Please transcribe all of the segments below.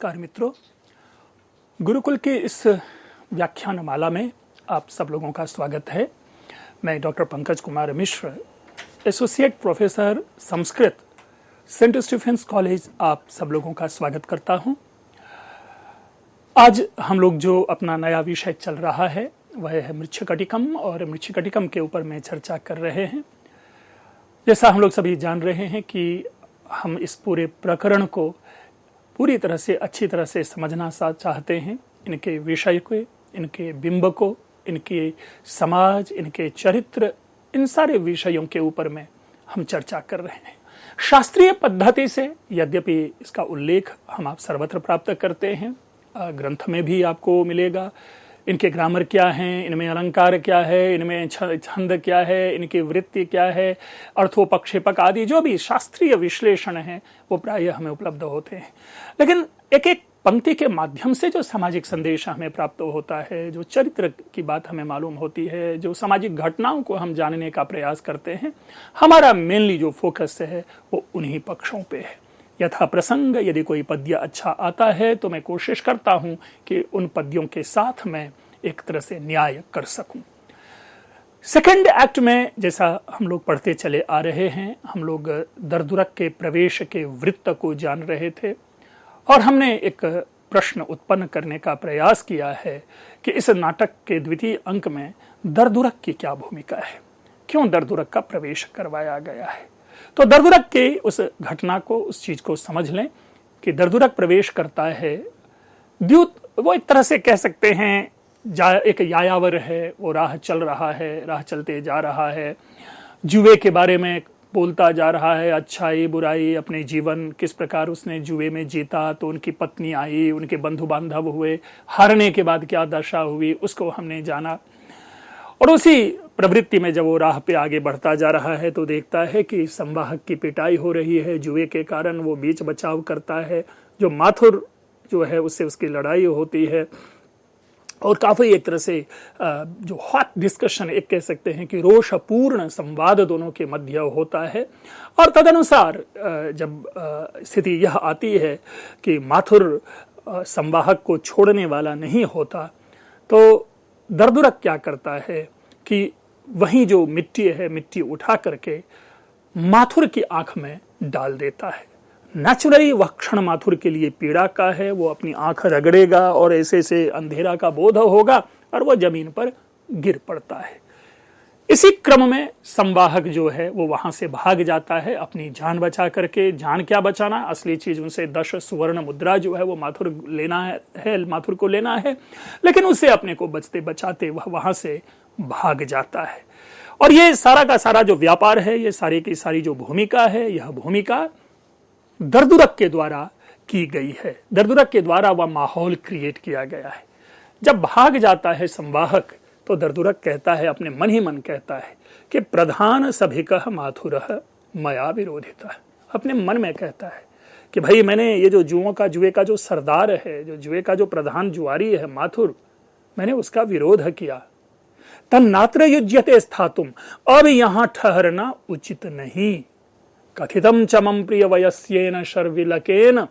नमस्कार मित्रों, गुरुकुल के इस व्याख्यानमाला में आप सब लोगों का स्वागत है। मैं doctor Pankaj Kumar Mishra, associate professor Sanskrit, Saint Stephen's college, आप सब लोगों का स्वागत करता हूं। आज हम लोग जो अपना नया विषय चल रहा है वह है मृच्छकटिकम, और मृच्छकटिकम के ऊपर में चर्चा कर रहे हैं। जैसा हम लोग सभी जान रहे हैं कि हम इस पूरे प्रकरण को पूरी तरह से अच्छी तरह से समझना चाहते हैं, इनके विषय को, इनके बिंब को, इनके समाज, इनके चरित्र, इन सारे विषयों के ऊपर में हम चर्चा कर रहे हैं। शास्त्रीय पद्धति से यद्यपि इसका उल्लेख हम आप सर्वत्र प्राप्त करते हैं, ग्रंथ में भी आपको मिलेगा। इनके ग्रामर क्या हैं, इनमें अलंकार क्या है, इनमें छंद क्या है, इनकी वृत्ति क्या है, अर्थोपक्षेपक आदि जो भी शास्त्रीय विश्लेषण है वो प्रायः हमें उपलब्ध होते हैं। लेकिन एक एक पंक्ति के माध्यम से जो सामाजिक संदेश हमें प्राप्त होता है, जो चरित्र की बात हमें मालूम होती है, जो सामाजिक घटनाओं को हम जानने का प्रयास करते हैं, हमारा मेनली जो फोकस है वो उन्हीं पक्षों पे है। यथा प्रसंग यदि कोई पद्य अच्छा आता है तो मैं कोशिश करता हूं कि उन पद्यों के साथ मैं एक तरह से न्याय कर सकूं। सेकंड एक्ट में जैसा हम लोग पढ़ते चले आ रहे हैं, हम लोग दरदुरक के प्रवेश के वृत्त को जान रहे थे, और हमने एक प्रश्न उत्पन्न करने का प्रयास किया है कि इस नाटक के द्वितीय अंक में दरदुरक की क्या भूमिका है, क्यों दरदुरक का प्रवेश करवाया गया है। तो दरदुरक के उस घटना को, उस चीज को समझ लें कि दरदुरक प्रवेश करता है। द्यूत वो एक तरह से कह सकते हैं एक यायावर है, वो राह चल रहा है, राह चलते जा रहा है, जुए के बारे में बोलता जा रहा है, अच्छाई बुराई, अपने जीवन किस प्रकार उसने जुए में जीता, तो उनकी पत्नी आई, उनके बंधु बांधव हुए, हारने के बाद क्या दशा हुई उसको हमने जाना। और उसी प्रवृत्ति में जब वो राह पे आगे बढ़ता जा रहा है तो देखता है कि संवाहक की पिटाई हो रही है जुए के कारण। वो बीच बचाव करता है, जो माथुर जो है उससे उसकी लड़ाई होती है, और काफी एक तरह से जो हॉट डिस्कशन एक कह सकते हैं कि रोषपूर्ण संवाद दोनों के मध्य होता है। और तदनुसार जब स्थिति यह आती है कि माथुर संवाहक को छोड़ने वाला नहीं होता, तो दरदुरक क्या करता है कि वहीं जो मिट्टी है, मिट्टी उठा करके माथुर की आंख में डाल देता है। नेचुरली वह क्षण माथुर के लिए पीड़ा का है, वो अपनी आंख रगड़ेगा और ऐसे से अंधेरा का बोध होगा और वह जमीन पर गिर पड़ता है। इसी क्रम में संवाहक जो है वो वहां से भाग जाता है अपनी जान बचा करके। जान क्या बचाना, असली चीज उनसे 10 सुवर्ण मुद्रा जो है वो माथुर लेना है, माथुर को लेना है, लेकिन उससे अपने को बचते बचाते वह वहां से भाग जाता है। और ये सारा का सारा जो व्यापार है, ये सारी की सारी जो भूमिका है, यह भूमिका दरदुरक के द्वारा की गई है। दरदुरक के द्वारा वह माहौल क्रिएट किया गया है। जब भाग जाता है संवाहक तो दरदुरक कहता है, अपने मन ही मन कहता है कि प्रधान सभिकः माथुरः मया विरोधितः। अपने मन में कहता है कि भाई मैंने ये जो जुए का जो सरदार है, जो जुए का जो प्रधान जुआरी है माथुर, मैंने उसका विरोध किया। तन्नात्र युज्यते स्थातुम, अब यहां ठहरना उचित नहीं। कथितम च मम प्रिय वयस्येन शर्विलकेन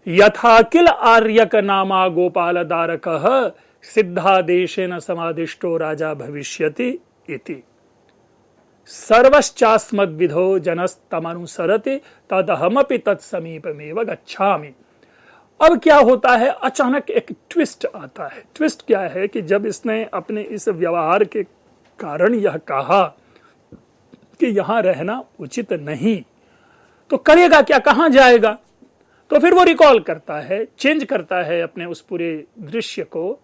यथा किल आर्यक नामा गोपाल दारकः सिद्धादेशेन समादिष्टो राजा भविष्यति इति सर्वश्चास्मद्विधो जनस्तमनुसरति तदहमपि तत्समीपमेव गच्छामि। अब क्या होता है, अचानक एक ट्विस्ट आता है। ट्विस्ट क्या है कि जब इसने अपने इस व्यवहार के कारण यह कहा कि यहां रहना उचित नहीं, तो करेगा क्या, कहां जाएगा। तो फिर वो रिकॉल करता है, चेंज करता है अपने उस पूरे दृश्य को,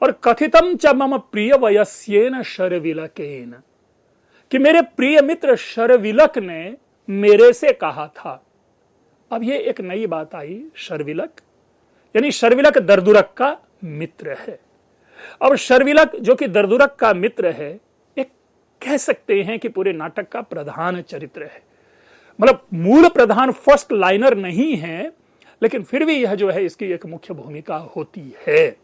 और कथितम च मम प्रिय वयस्येन शर्विलकेन, कि मेरे प्रिय मित्र शर्विलक ने मेरे से कहा था। अब ये एक नई बात आई, शर्विलक यानी शर्विलक दरदुरक का मित्र है। अब शर्विलक जो कि दरदुरक का मित्र है, एक कह सकते हैं कि पूरे नाटक का प्रधान चरित्र है। मतलब मूल प्रधान फर्स्ट लाइनर नहीं है, लेकिन फिर भी यह जो है इसकी एक मुख्य भूमिका होती है।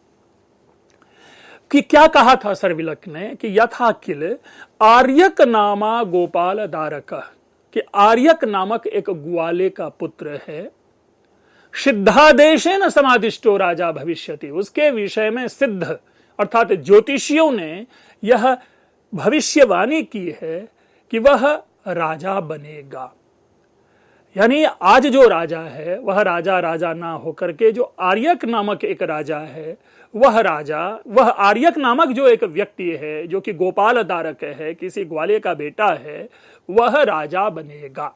कि क्या कहा था शर्विलक ने कि यथा किल आर्यक नामा गोपाल दारक, कि आर्यक नामक एक ग्वाले का पुत्र है सिद्धादेशेन समादिष्टो राजा भविष्यति, उसके विषय में सिद्ध अर्थात ज्योतिषियों ने यह भविष्यवाणी की है कि वह राजा बनेगा। यानी आज जो राजा है वह राजा ना होकर के जो आर्यक नामक एक राजा है, वह आर्यक नामक जो एक व्यक्ति है जो कि गोपाल धारक है, किसी ग्वाले का बेटा है, वह राजा बनेगा।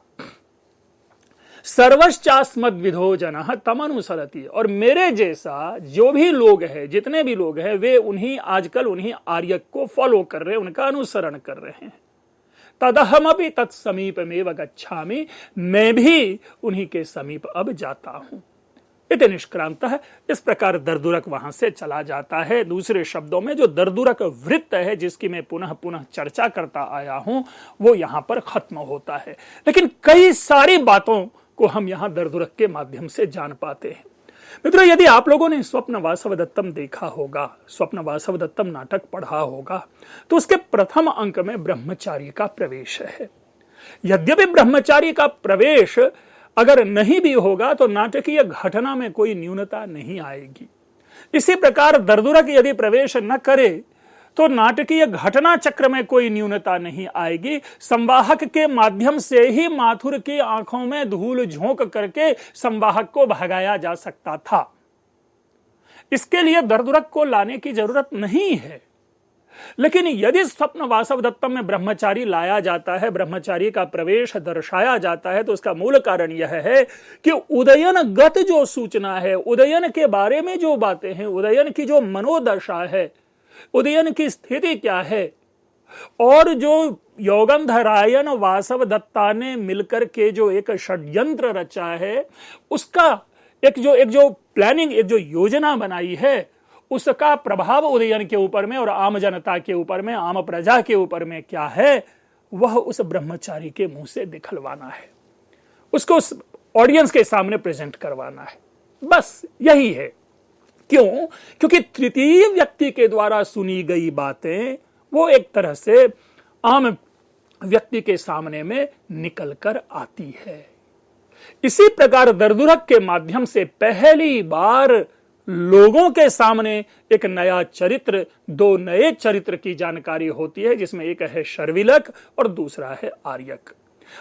सर्वश्चास्मद्विधो जनः तमनुसरति, और मेरे जैसा जो भी लोग हैं, जितने भी लोग हैं, वे आजकल उन्हीं आर्यक को फॉलो कर रहे हैं, उनका अनुसरण कर रहे हैं। तदहमपि तत्समीपमेव गच्छामि, मैं भी उन्हीं के समीप अब जाता हूं। इति निष्क्रांतः, इस प्रकार दर्दुरक वहां से चला जाता है। दूसरे शब्दों में जो दर्दुरक वृत्त है जिसकी मैं पुनः पुनः चर्चा करता आया हूं, वो यहां पर खत्म होता है। लेकिन कई सारी बातों को हम यहां दर्दुरक के माध्यम से जान पाते हैं। मित्रों, यदि आप लोगों ने स्वप्न वासवदत्तम देखा होगा, स्वप्न वासवदत्तम नाटक पढ़ा होगा, तो उसके प्रथम अंक में ब्रह्मचारी का प्रवेश है। यद्यपि ब्रह्मचारी का प्रवेश अगर नहीं भी होगा तो नाटकीय घटना में कोई न्यूनता नहीं आएगी। इसी प्रकार दर्दुरक यदि प्रवेश न करे तो नाटकीय घटना चक्र में कोई न्यूनता नहीं आएगी। संवाहक के माध्यम से ही माथुर की आंखों में धूल झोंक करके संवाहक को भगाया जा सकता था। इसके लिए दर्दुरक को लाने की जरूरत नहीं है। लेकिन यदि स्वप्न वासवदत्तम में ब्रह्मचारी लाया जाता है, ब्रह्मचारी का प्रवेश दर्शाया जाता है, तो उसका मूल कारण यह है कि उदयन गत जो सूचना है, उदयन के बारे में जो बातें हैं, उदयन की जो मनोदशा है, उदयन की स्थिति क्या है, और जो योगंधरायण वासवदत्ता ने मिलकर के जो एक षड्यंत्र रचा है, उसका एक जो प्लानिंग, एक जो योजना बनाई है, उसका प्रभाव उदयन के ऊपर में और आम जनता के ऊपर में, आम प्रजा के ऊपर में क्या है, वह उस ब्रह्मचारी के मुंह से दिखलवाना है, उसको उस ऑडियंस के सामने प्रेजेंट करवाना है। बस यही है। क्यों? क्योंकि तृतीय व्यक्ति के द्वारा सुनी गई बातें वो एक तरह से आम व्यक्ति के सामने में निकल कर आती है। इसी प्रकार दर्दुरक के माध्यम से पहली बार लोगों के सामने एक नया चरित्र, दो नए चरित्र की जानकारी होती है, जिसमें एक है शर्विलक और दूसरा है आर्यक।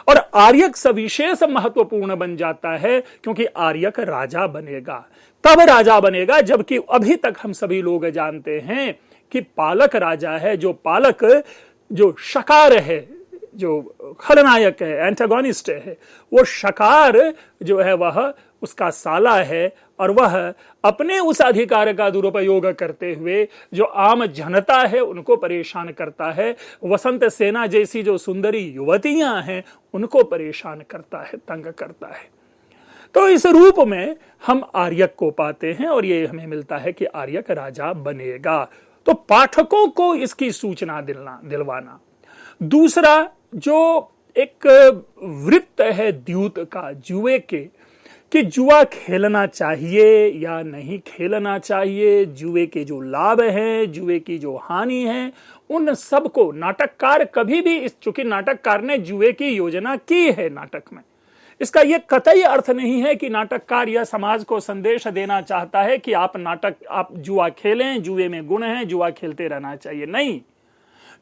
और आर्यक सविशेष महत्वपूर्ण बन जाता है क्योंकि आर्यक राजा बनेगा। तब राजा बनेगा जबकि अभी तक हम सभी लोग जानते हैं कि पालक राजा है। जो पालक, जो शकार है, जो खलनायक है, एंटागोनिस्ट है, वो शकार जो है वह उसका साला है, और वह अपने उस अधिकार का दुरुपयोग करते हुए जो आम जनता है उनको परेशान करता है। वसंत सेना जैसी जो सुंदरी युवतियां हैं उनको परेशान करता है, तंग करता है। तो इस रूप में हम आर्यक को पाते हैं और ये हमें मिलता है कि आर्यक राजा बनेगा। तो पाठकों को इसकी सूचना दिलवाना। दूसरा जो एक वृत्त है द्यूत का, जुए के, कि जुआ खेलना चाहिए या नहीं खेलना चाहिए, जुए के जो लाभ हैं, जुए की जो हानि है, उन सबको नाटककार कभी भी, चूंकि नाटककार ने जुए की योजना की है नाटक में, इसका यह कतई अर्थ नहीं है कि नाटककार यह समाज को संदेश देना चाहता है कि आप जुआ खेलें, जुए में गुण है, जुआ खेलते रहना चाहिए। नहीं,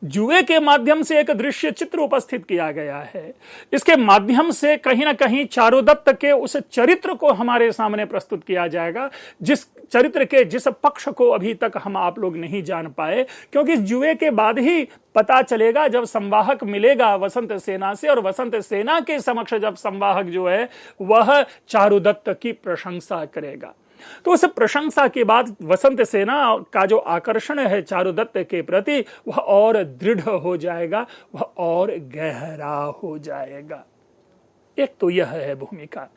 जुए के माध्यम से एक दृश्य चित्र उपस्थित किया गया है। इसके माध्यम से कहीं ना कहीं चारुदत्त के उस चरित्र को हमारे सामने प्रस्तुत किया जाएगा, जिस चरित्र के जिस पक्ष को अभी तक हम आप लोग नहीं जान पाए, क्योंकि जुए के बाद ही पता चलेगा जब संवाहक मिलेगा वसंत सेना से, और वसंत सेना के समक्ष जब संवाहक जो है वह चारुदत्त की प्रशंसा करेगा, तो उस प्रशंसा के बाद वसंत सेना का जो आकर्षण है चारुदत्त के प्रति वह और दृढ़ हो जाएगा, वह और गहरा हो जाएगा। एक तो यह है भूमिका।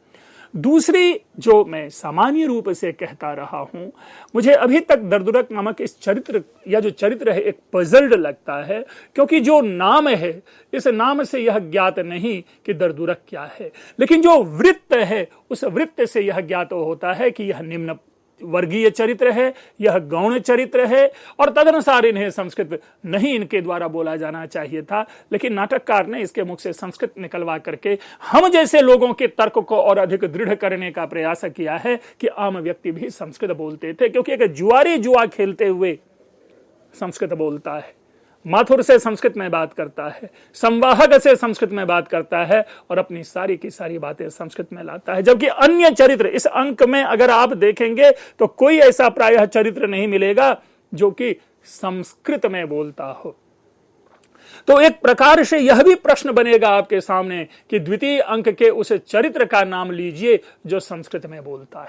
दूसरी जो मैं सामान्य रूप से कहता रहा हूं, मुझे अभी तक दर्दुरक नामक इस चरित्र या जो चरित्र है एक पजल्ड लगता है, क्योंकि जो नाम है इस नाम से यह ज्ञात नहीं कि दर्दुरक क्या है, लेकिन जो वृत्त है उस वृत्त से यह ज्ञात होता है कि यह निम्न वर्गीय चरित्र है, यह गौण चरित्र है, और तदनुसार इन्हें संस्कृत नहीं इनके द्वारा बोला जाना चाहिए था। लेकिन नाटककार ने इसके मुख से संस्कृत निकलवा करके हम जैसे लोगों के तर्क को और अधिक दृढ़ करने का प्रयास किया है कि आम व्यक्ति भी संस्कृत बोलते थे, क्योंकि एक जुआरी जुआ खेलते हुए संस्कृत बोलता है, माथुर से संस्कृत में बात करता है, संवाहक से संस्कृत में बात करता है, और अपनी सारी की सारी बातें संस्कृत में लाता है। जबकि अन्य चरित्र इस अंक में अगर आप देखेंगे तो कोई ऐसा प्रायः चरित्र नहीं मिलेगा जो कि संस्कृत में बोलता हो। तो एक प्रकार से यह भी प्रश्न बनेगा आपके सामने कि द्वितीय अंक के उस चरित्र का नाम लीजिए जो संस्कृत में बोलता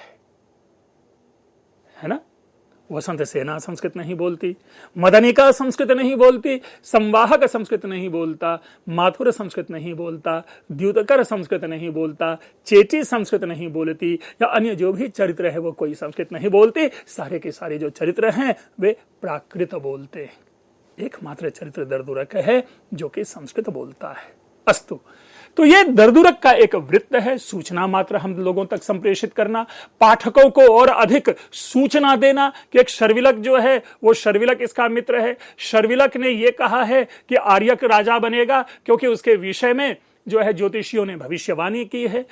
है ना। वसंत सेना संस्कृत नहीं बोलती, मदनिका संस्कृत नहीं बोलती, संवाहक संस्कृत नहीं बोलता, माथुर संस्कृत नहीं बोलता, द्युतकर संस्कृत नहीं बोलता, चेटी संस्कृत नहीं बोलती, या अन्य जो भी चरित्र है वो कोई संस्कृत नहीं बोलती। सारे के सारे जो चरित्र हैं वे प्राकृत बोलते हैं। एकमात्र चरित्र दर्दुरक है जो कि संस्कृत बोलता है। अस्तु, तो यह दर्दुरक का एक वृत्त है, सूचना मात्र हम लोगों तक संप्रेषित करना, पाठकों को और अधिक सूचना देना कि एक शर्विलक जो है वो शर्विलक इसका मित्र है। शर्विलक ने यह कहा है कि आर्यक राजा बनेगा क्योंकि उसके विषय में जो है ज्योतिषियों ने भविष्यवाणी की है।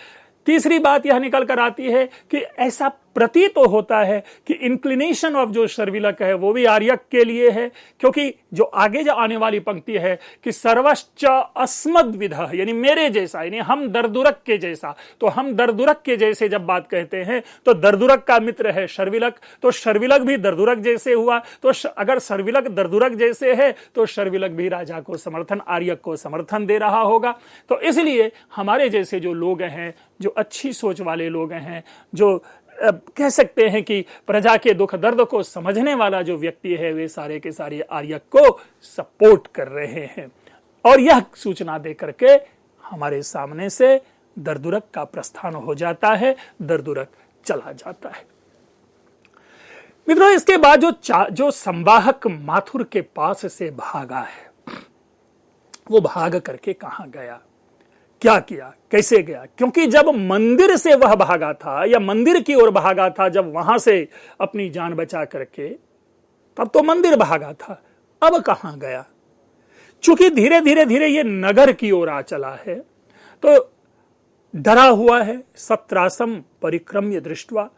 तीसरी बात यह निकल कर आती है कि ऐसा प्रतीत तो होता है कि इंक्लिनेशन ऑफ जो शर्विलक है वो भी आर्यक के लिए है, क्योंकि जो आगे जो आने वाली पंक्ति है कि सर्वश्च अस्मद्विधः, यानी मेरे जैसा, यानी हम दर्दुरक के जैसा। तो हम दर्दुरक के जैसे जब बात कहते हैं तो दर्दुरक का मित्र है शर्विलक, तो शर्विलक भी दर्दुरक जैसे हुआ। तो अगर शर्विलक दर्दुरक जैसे है तो शर्विलक भी राजा को समर्थन, आर्यक को समर्थन दे रहा होगा। तो इसलिए हमारे जैसे जो लोग हैं, जो अच्छी सोच वाले लोग हैं, जो कह सकते हैं कि प्रजा के दुख दर्द को समझने वाला जो व्यक्ति है, वे सारे के सारे आर्यक को सपोर्ट कर रहे हैं। और यह सूचना दे करके हमारे सामने से दर्दुरक का प्रस्थान हो जाता है, दर्दुरक चला जाता है। मित्रों, इसके बाद जो संवाहक माथुर के पास से भागा है, वो भाग करके कहां गया, क्या किया, कैसे गया? क्योंकि जब मंदिर से वह भागा था या मंदिर की ओर भागा था, जब वहां से अपनी जान बचा करके, तब तो मंदिर भागा था। अब कहां गया? चूंकि धीरे धीरे धीरे ये नगर की ओर आ चला है, तो डरा हुआ है, सत्रासम परिक्रम्य दृष्ट्वा,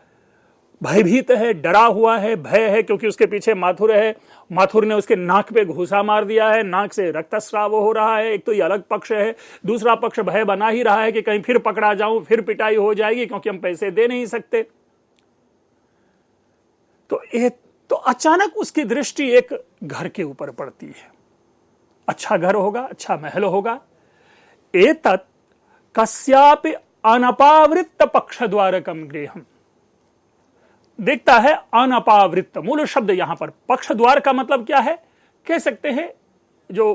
भयभीत है, डरा हुआ है, भय है, क्योंकि उसके पीछे माथुर है। माथुर ने उसके नाक पे घूसा मार दिया है, नाक से रक्तस्राव हो रहा है। एक तो ये अलग पक्ष है, दूसरा पक्ष भय बना ही रहा है कि कहीं फिर पकड़ा जाऊं, फिर पिटाई हो जाएगी, क्योंकि हम पैसे दे नहीं सकते। तो अचानक उसकी दृष्टि एक घर के ऊपर पड़ती है। अच्छा घर होगा, अच्छा महल होगा। एतत् कस्यापि अनपावृत्त पक्ष द्वारकम गृहम। देखता है अनपावृत्त, मूल शब्द यहां पर पक्ष द्वार का मतलब क्या है? कह सकते हैं जो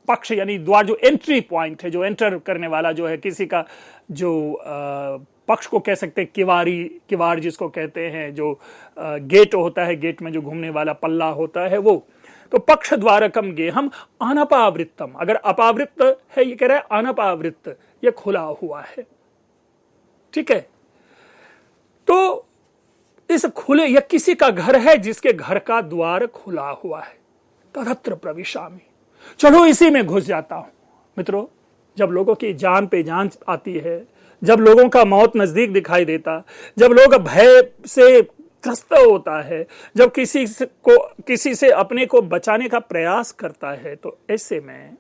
पक्ष यानी द्वार, जो एंट्री पॉइंट है, जो एंटर करने वाला जो है किसी का, जो पक्ष को कह सकते हैं किवाड़ जिसको कहते हैं, जो गेट होता है, गेट में जो घूमने वाला पल्ला होता है वो। तो पक्ष द्वारकम गेहम अनपावृत्तम, अगर अपावृत्त है ये कह रहा है अनपावृत्त, ये खुला हुआ है। ठीक है, तो इस खुले, या किसी का घर है जिसके घर का द्वार खुला हुआ है। तदत्र प्रविशामि, चलो इसी में घुस जाता हूं। मित्रों, जब लोगों की जान पे जान आती है, जब लोगों का मौत नजदीक दिखाई देता, जब लोग भय से त्रस्त होता है, जब किसी से अपने को बचाने का प्रयास करता है, तो ऐसे में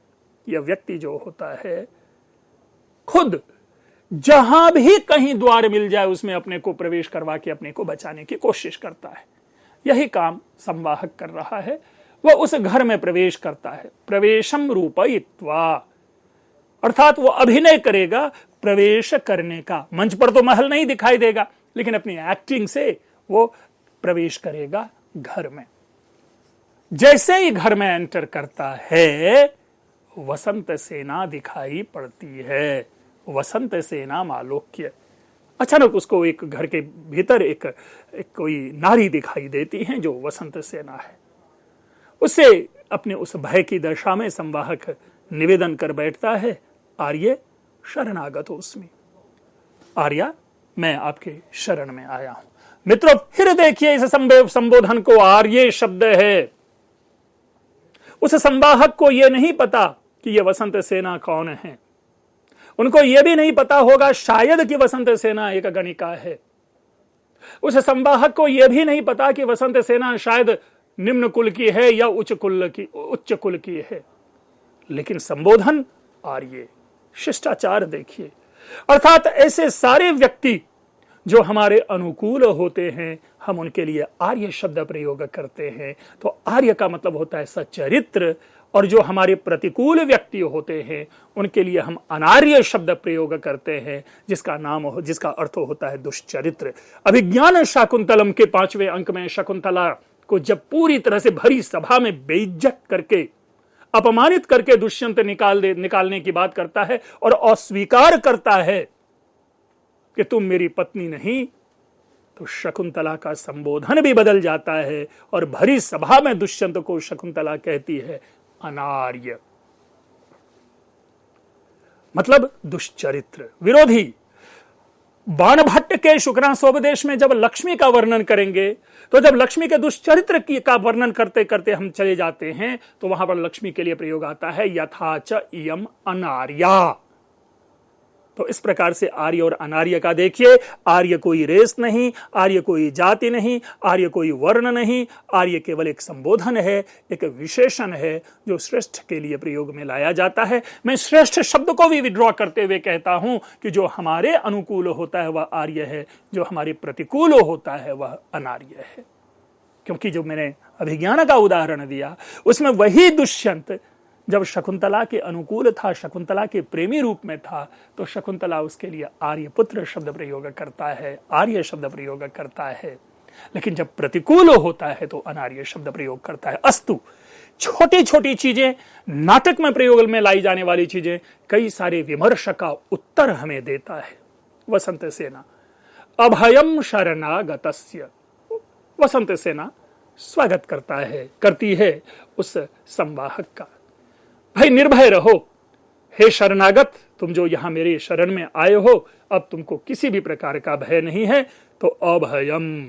यह व्यक्ति जो होता है खुद जहां भी कहीं द्वार मिल जाए उसमें अपने को प्रवेश करवा के अपने को बचाने की कोशिश करता है। यही काम संवाहक कर रहा है। वह उस घर में प्रवेश करता है, प्रवेशम रूपयित्वा, अर्थात वो अभिनय करेगा प्रवेश करने का। मंच पर तो महल नहीं दिखाई देगा, लेकिन अपनी एक्टिंग से वो प्रवेश करेगा घर में। जैसे ही घर में एंटर करता है, वसंत सेना दिखाई पड़ती है। वसंत सेना आलोक्य, अचानक उसको एक घर के भीतर एक कोई नारी दिखाई देती है जो वसंत सेना है। उससे अपने उस भय की दशा में संवाहक निवेदन कर बैठता है, आर्य शरणागतोस्मि, आर्या मैं आपके शरण में आया हूं, मित्रों फिर देखिए इस संबोधन को, आर्य शब्द है। उस संवाहक को यह नहीं पता कि यह वसंत सेना कौन है, उनको यह भी नहीं पता होगा शायद कि वसंत सेना एक गणिका है। उस संवाहक को यह भी नहीं पता कि वसंत सेना शायद निम्न कुल की है या उच्च कुल की है। लेकिन संबोधन आर्य, शिष्टाचार देखिए। अर्थात ऐसे सारे व्यक्ति जो हमारे अनुकूल होते हैं, हम उनके लिए आर्य शब्द प्रयोग करते हैं। तो आर्य का मतलब होता है सच्चरित्र, और जो हमारे प्रतिकूल व्यक्ति होते हैं उनके लिए हम अनार्य शब्द प्रयोग करते हैं, जिसका अर्थ होता है दुष्चरित्र। अभिज्ञान शाकुंतलम के 5वें अंक में शकुंतला को जब पूरी तरह से भरी सभा में बेइज्जत करके, अपमानित करके दुष्यंत निकालने की बात करता है और अस्वीकार करता है कि तुम मेरी पत्नी नहीं, तो शकुंतला का संबोधन भी बदल जाता है और भरी सभा में दुष्यंत को शकुंतला कहती है अनार्य, मतलब दुष्चरित्र, विरोधी। बाणभट्ट के शुक्रांशोपदेश में जब लक्ष्मी का वर्णन करेंगे, तो जब लक्ष्मी के दुष्चरित्र का वर्णन करते करते हम चले जाते हैं, तो वहां पर लक्ष्मी के लिए प्रयोग आता है यथाच इयम अनार्या। तो इस प्रकार से आर्य और अनार्य का देखिए, आर्य कोई रेस नहीं, आर्य कोई जाति नहीं, आर्य कोई वर्ण नहीं, आर्य केवल एक संबोधन है, एक विशेषण है जो श्रेष्ठ के लिए प्रयोग में लाया जाता है। मैं श्रेष्ठ शब्द को भी विड्रॉ करते हुए कहता हूं कि जो हमारे अनुकूल होता है वह आर्य है, जो हमारे प्रतिकूल होता है वह अनार्य है। क्योंकि जो मैंने अभिज्ञान का उदाहरण दिया उसमें वही दुष्यंत जब शकुंतला के अनुकूल था, शकुंतला के प्रेमी रूप में था, तो शकुंतला उसके लिए आर्यपुत्र शब्द प्रयोग करता है, आर्य शब्द प्रयोग करता है। लेकिन जब प्रतिकूल होता है तो अनार्य शब्द प्रयोग करता है। अस्तु, छोटी छोटी चीजें, नाटक में प्रयोग में लाई जाने वाली चीजें, कई सारे विमर्श का उत्तर हमें देता है। वसंत सेना अभयम शरणागतस्य, वसंत सेना स्वागत करती है उस संवाहक का। भाई निर्भय रहो, हे शरणागत, तुम जो यहां मेरे शरण में आए हो, अब तुमको किसी भी प्रकार का भय नहीं है, तो अभयम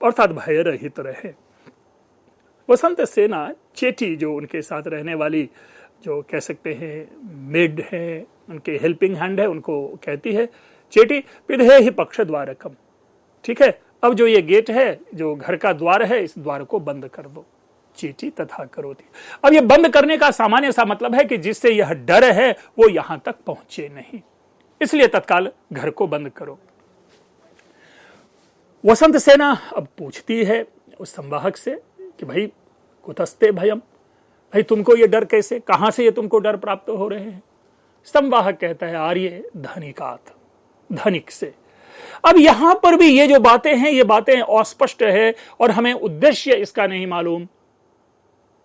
अर्थात भय रहित रहे। वसंत सेना चेटी, जो उनके साथ रहने वाली, जो कह सकते हैं मेड है, उनके हेल्पिंग हैंड है, उनको कहती है चेटी पिधे ही पक्ष द्वारकम। ठीक है, अब जो ये गेट है, जो घर का द्वार है, इस द्वार को बंद कर दो। चेटी तथा करोति। अब ये बंद करने का सामान्य सा मतलब है कि जिससे यह डर है वो यहां तक पहुंचे नहीं, इसलिए तत्काल घर को बंद करो। वसंत सेना अब पूछती है उस संवाहक से कि भाई कुतस्ते भयम, भाई तुमको ये डर कैसे, कहां से ये तुमको डर प्राप्त हो रहे हैं? संवाहक कहता है आर्य धनिकात, धनिक से। अब यहां पर भी ये जो बातें हैं, ये बातें अस्पष्ट है और हमें उद्देश्य इसका नहीं मालूम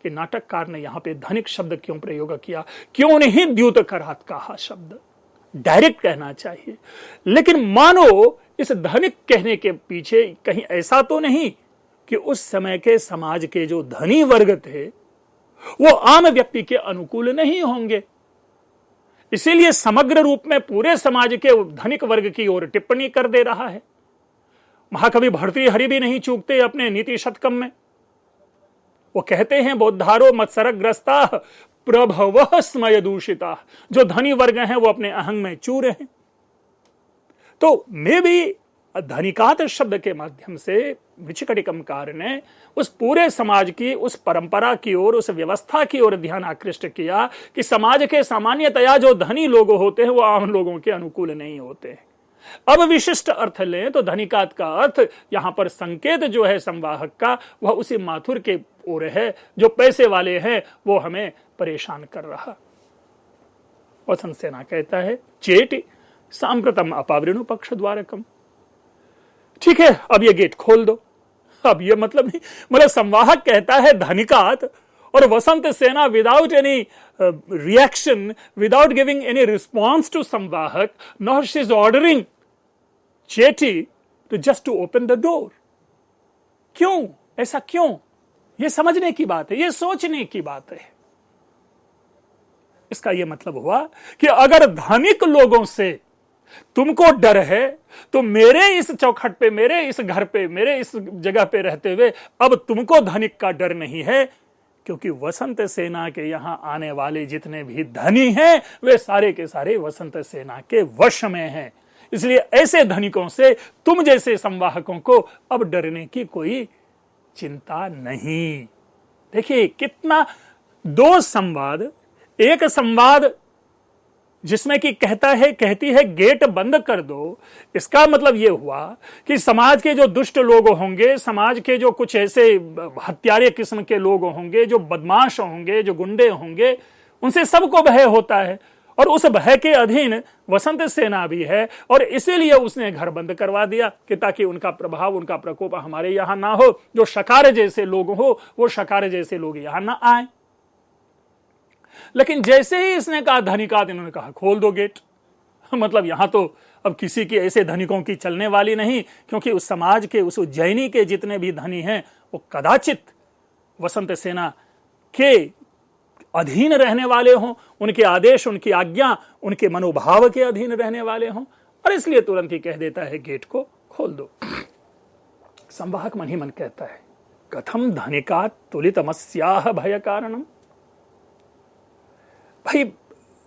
कि नाटककार ने यहां पे धनिक शब्द क्यों प्रयोग किया, क्यों नहीं द्यूत करात कहा शब्द, डायरेक्ट कहना चाहिए। लेकिन मानो इस धनिक कहने के पीछे कहीं ऐसा तो नहीं कि उस समय के समाज के जो धनी वर्ग थे वो आम व्यक्ति के अनुकूल नहीं होंगे, इसीलिए समग्र रूप में पूरे समाज के धनिक वर्ग की ओर टिप्पणी कर दे रहा है। महाकवि भर्तृहरि भी नहीं चूकते अपने नीति शतकम में, वो कहते हैं बौद्धारो मत्सरग्रस्ता प्रभव स्मय दूषिता, जो धनी वर्ग हैं वो अपने अहंग में चूर हैं। तो मे भी धनिकात शब्द के माध्यम से मृच्छकटिकमकार ने उस पूरे समाज की, उस परंपरा की ओर, उस व्यवस्था की ओर ध्यान आकृष्ट किया कि समाज के सामान्यतया जो धनी लोग होते हैं वो आम लोगों के अनुकूल नहीं होते हैं। अब विशिष्ट अर्थ लें तो धनिकात का अर्थ यहां पर संकेत जो है संवाहक का, वह उसी माथुर के ओर है जो पैसे वाले हैं, वो हमें परेशान कर रहा। वसंत सेना कहता है चेटी सांप्रतम अपावृणु पक्ष द्वारकम, ठीक है अब ये गेट खोल दो। अब ये मतलब नहीं, मतलब संवाहक कहता है धनिकात, और Vasantasena without any reaction, without giving any response to Samvahaka, not she is ordering चेटी to just to open the door. क्यों, ऐसा क्यों? ये समझने की बात है, ये सोचने की बात है। इसका यह मतलब हुआ कि अगर धनिक लोगों से तुमको डर है तो मेरे इस चौखट पे, मेरे इस घर पे, मेरे इस जगह पे रहते हुए अब तुमको धनिक का डर नहीं है, क्योंकि वसंत सेना के यहां आने वाले जितने भी धनी हैं वे सारे के सारे वसंत सेना के वश में हैं। इसलिए ऐसे धनिकों से तुम जैसे संवाहकों को अब डरने की कोई चिंता नहीं। देखिए कितना दो संवाद, एक संवाद जिसमें कि कहती है गेट बंद कर दो, इसका मतलब यह हुआ कि समाज के जो दुष्ट लोग होंगे, समाज के जो कुछ ऐसे हत्यारे किस्म के लोग होंगे, जो बदमाश होंगे, जो गुंडे होंगे, उनसे सबको भय होता है और उस भय के अधीन वसंत सेना भी है। और इसीलिए उसने घर बंद करवा दिया कि ताकि उनका प्रभाव, उनका प्रकोप हमारे यहां ना हो, जो शकार जैसे लोग हो वो शकार जैसे लोग यहां ना आए। लेकिन जैसे ही इसने कहा धनिकात, इन्होंने कहा खोल दो गेट। मतलब यहां तो अब किसी की ऐसे धनिकों की चलने वाली नहीं, क्योंकि उस समाज के, उस उज्जैनी के जितने भी धनी हैं वो कदाचित वसंत सेना के अधीन रहने वाले हों, उनके आदेश, उनकी आज्ञा, उनके मनोभाव के अधीन रहने वाले हों, और इसलिए तुरंत ही कह देता है गेट को खोल दो। संवाहक मन ही मन कहता है कथम धनिकात तुलितमस्याह भय कारणम। भाई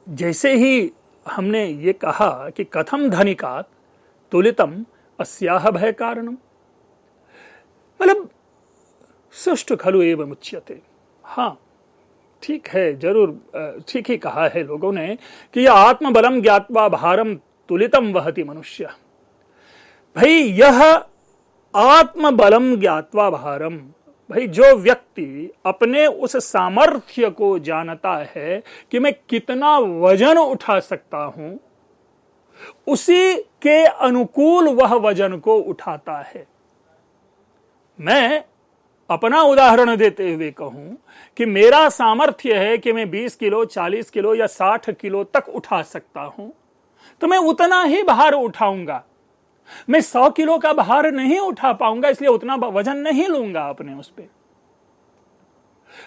जैसे ही हमने ये कहा कि कथम धनिकात तुलितम अस्याह भय कारणम, मतलब सुष्टु खलु एवं मुच्यते। हाँ ठीक है, जरूर ठीक ही कहा है लोगों ने कि यह आत्मबलम ज्ञात्वा भारम तुलितम वहति मनुष्य। भाई यह आत्मबलम ज्ञात्वा भारम, भाई जो व्यक्ति अपने उस सामर्थ्य को जानता है कि मैं कितना वजन उठा सकता हूं, उसी के अनुकूल वह वजन को उठाता है। मैं अपना उदाहरण देते हुए कहूं कि मेरा सामर्थ्य है कि मैं 20 किलो, 40 किलो या 60 किलो तक उठा सकता हूं, तो मैं उतना ही भार उठाऊंगा। मैं 100 किलो का भार नहीं उठा पाऊंगा, इसलिए उतना वजन नहीं लूंगा अपने उस पे।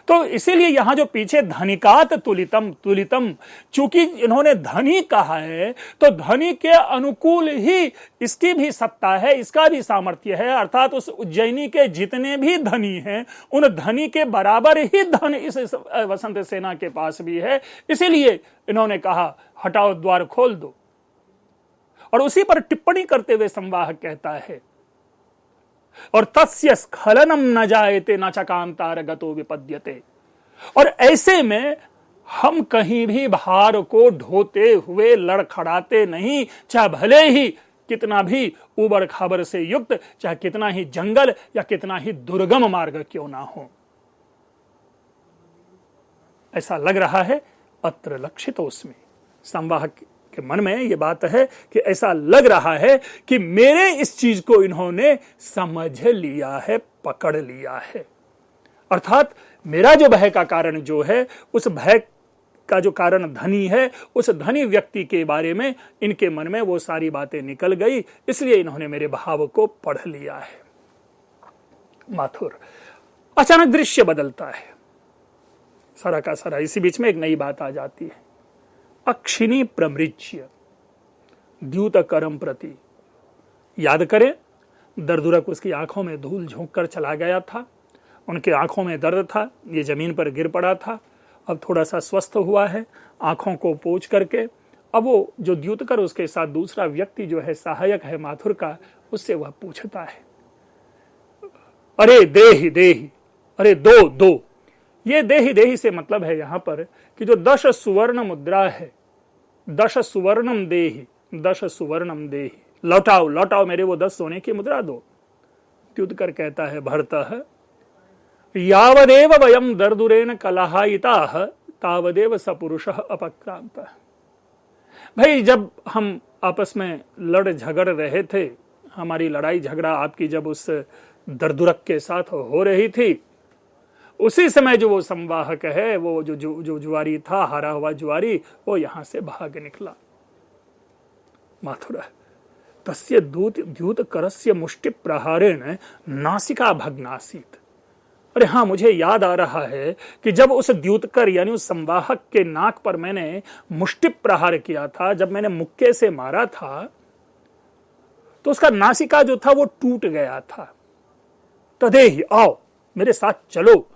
तो इसीलिए यहां जो पीछे धनिकात तुलितम, तुलितम, चूंकि इन्होंने धनी कहा है तो धनी के अनुकूल ही इसकी भी सत्ता है, इसका भी सामर्थ्य है। अर्थात उस उज्जैनी के जितने भी धनी हैं उन धनी के बराबर ही धन इस वसंत सेना के पास भी है। इसीलिए इन्होंने कहा हटाओ, द्वार खोल दो। और उसी पर टिप्पणी करते हुए संवाहक कहता है और तस्य स्खलनम न जायते न चकांतार गतो विपद्यते। और ऐसे में हम कहीं भी भार को ढोते हुए लड़खड़ाते नहीं, चाहे भले ही कितना भी उबड़ खाबड़ से युक्त, चाहे कितना ही जंगल या कितना ही दुर्गम मार्ग क्यों ना हो। ऐसा लग रहा है अत्र लक्षितोस्मि। संवाहक के मन में यह बात है कि ऐसा लग रहा है कि मेरे इस चीज को इन्होंने समझ लिया है, पकड़ लिया है। अर्थात मेरा जो भय का कारण जो है, उस भय का जो कारण धनी है, उस धनी व्यक्ति के बारे में इनके मन में वो सारी बातें निकल गई, इसलिए इन्होंने मेरे भाव को पढ़ लिया है। माथुर अचानक दृश्य बदलता है सारा का सारा। इसी बीच में एक नई बात आ जाती है। अक्षिणी प्रमृज्य द्यूत करम प्रति। याद करें, दरदुरक उसकी आंखों में धूल झोंक कर चला गया था, उनके आंखों में दर्द था, ये जमीन पर गिर पड़ा था। अब थोड़ा सा स्वस्थ हुआ है, आंखों को पोंछ करके अब वो जो द्यूतकर उसके साथ दूसरा व्यक्ति जो है सहायक है माथुर का, उससे वह पूछता है अरे देहि देहि, अरे दो दो। ये देहि देहि से मतलब है यहां पर कि जो 10 सुवर्ण मुद्रा है, 10 सुवर्णम देहि, 10 सुवर्णम देहि, लौटाओ लौटाओ मेरे वो 10 सोने की मुद्रा दो। द्यूतकर कहता है भर्तः यावदेव वयम दर्दुरेन कलहायिताः तावदेव सपुरुषः अपक्रांतः। भाई जब हम आपस में लड़ झगड़ रहे थे, हमारी लड़ाई झगड़ा आपकी जब उस दरदुरक के साथ हो रही थी, उसी समय जो वो संवाहक है, वो जो जुआरी था, हारा हुआ जुआरी, वो यहां से भाग निकला। माथुर तस्य द्यूत करस्य मुष्टि प्रहारेण नासिका भग्नासीत। अरे हाँ, मुझे याद आ रहा है कि जब उस द्यूतकर यानी उस संवाहक के नाक पर मैंने मुष्टि प्रहार किया था, जब मैंने मुक्के से मारा था, तो उसका नासिका जो था वो टूट गया था। तदेहि, आओ मेरे साथ चलो,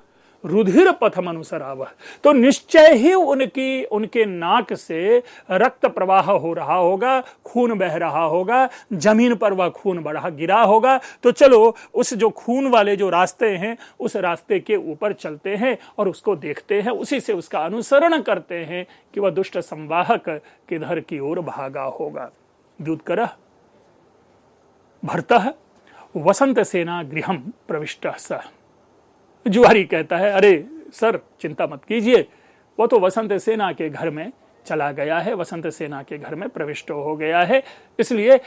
रुधिर पथम अनुसरावह। तो निश्चय ही उनके नाक से रक्त प्रवाह हो रहा होगा, खून बह रहा होगा, जमीन पर वह खून बढ़ा गिरा होगा। तो चलो उस जो खून वाले जो रास्ते हैं उस रास्ते के ऊपर चलते हैं और उसको देखते हैं, उसी से उसका अनुसरण करते हैं कि वह दुष्ट संवाहक किधर की ओर भागा होगा। द्युतकर भर्तः वसंत सेना गृहम प्रविष्टः सः। जुआरी कहता है, अरे सर चिंता मत कीजिए, वो तो वसंत सेना के घर में चला गया है, वसंत सेना के घर में प्रविष्ट हो गया है, इसलिए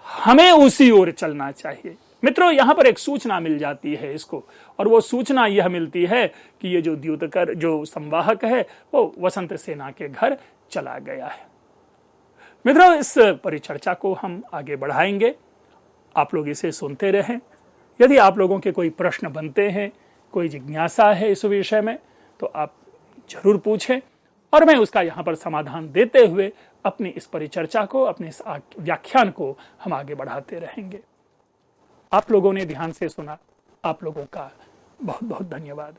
हमें उसी ओर चलना चाहिए। मित्रों, यहां पर एक सूचना मिल जाती है इसको, और वो सूचना यह मिलती है कि ये जो द्यूतकर जो संवाहक है वो वसंत सेना के घर चला गया है। मित्रों, इस परिचर्चा को हम आगे बढ़ाएंगे, आप लोग इसे सुनते रहें। यदि आप लोगों के कोई प्रश्न बनते हैं, कोई जिज्ञासा है इस विषय में, तो आप जरूर पूछें और मैं उसका यहाँ पर समाधान देते हुए अपनी इस परिचर्चा को, अपने इस व्याख्यान को हम आगे बढ़ाते रहेंगे। आप लोगों ने ध्यान से सुना, आप लोगों का बहुत बहुत धन्यवाद।